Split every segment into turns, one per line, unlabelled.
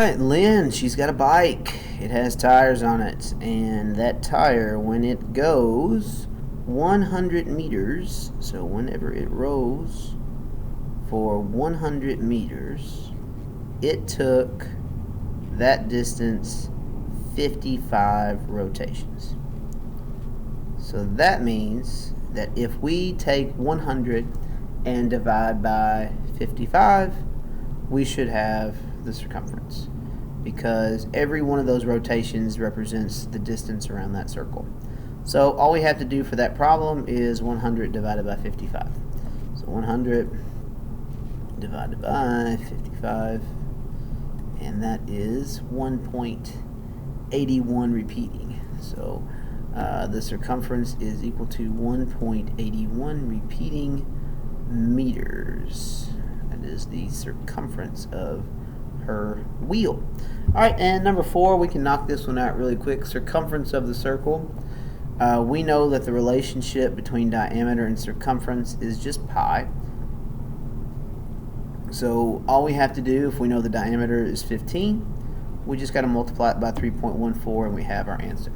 Alright, Lynn, she's got a bike. It has tires on it, and that tire, when it goes 100 meters, so whenever it rolls for 100 meters, it took that distance 55 rotations. So that means that if we take 100 and divide by 55, we should have the circumference, because every one of those rotations represents the distance around that circle. So all we have to do for that problem is 100 divided by 55. So 100 divided by 55, and that is 1.81 repeating. So the circumference is equal to 1.81 repeating meters. That is the circumference of her wheel. Alright, and number 4, we can knock this one out really quick. Circumference of the circle. We know that the relationship between diameter and circumference is just pi. So all we have to do, if we know the diameter is 15, we just got to multiply it by 3.14 and we have our answer.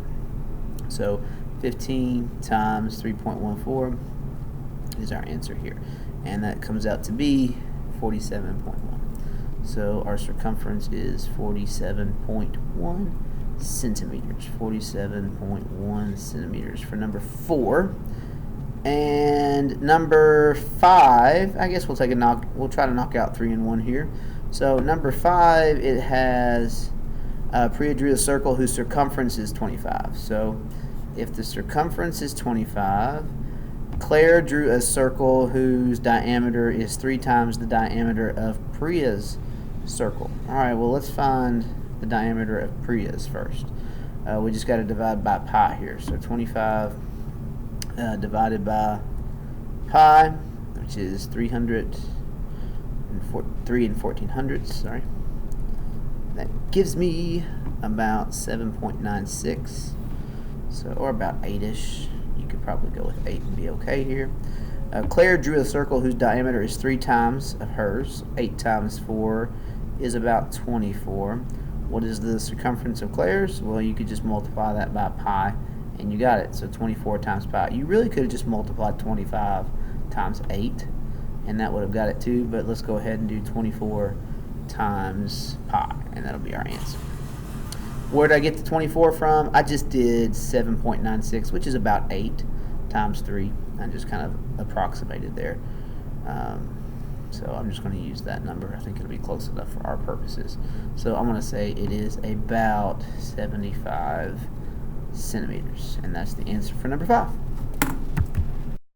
So 15 times 3.14 is our answer here. And that comes out to be 47.1. So our circumference is 47.1 centimeters. 47.1 centimeters for number 4. And number 5, I guess we'll try to knock out 3 and 1 here. So number 5, it has Priya drew a circle whose circumference is 25. So if the circumference is 25, Claire drew a circle whose diameter is 3 times the diameter of Priya's circle. Alright, well, let's find the diameter of Priya's first. We just got to divide by pi here. So 25 divided by pi, which is 3 and 1400ths, sorry. That gives me about 7.96, so, or about 8-ish. You could probably go with 8 and be okay here. Claire drew a circle whose diameter is 3 times of hers. 8 times 4 is about 24. What is the circumference of Claire's? Well, you could just multiply that by pi, and you got it. So 24 times pi. You really could have just multiplied 25 times 8, and that would have got it too, but let's go ahead and do 24 times pi, and that'll be our answer. Where did I get the 24 from? I just did 7.96, which is about 8 times 3. I just kind of approximated there. So I'm just going to use that number. I think it'll be close enough for our purposes. So I'm going to say it is about 75 centimeters. And that's the answer for number 5.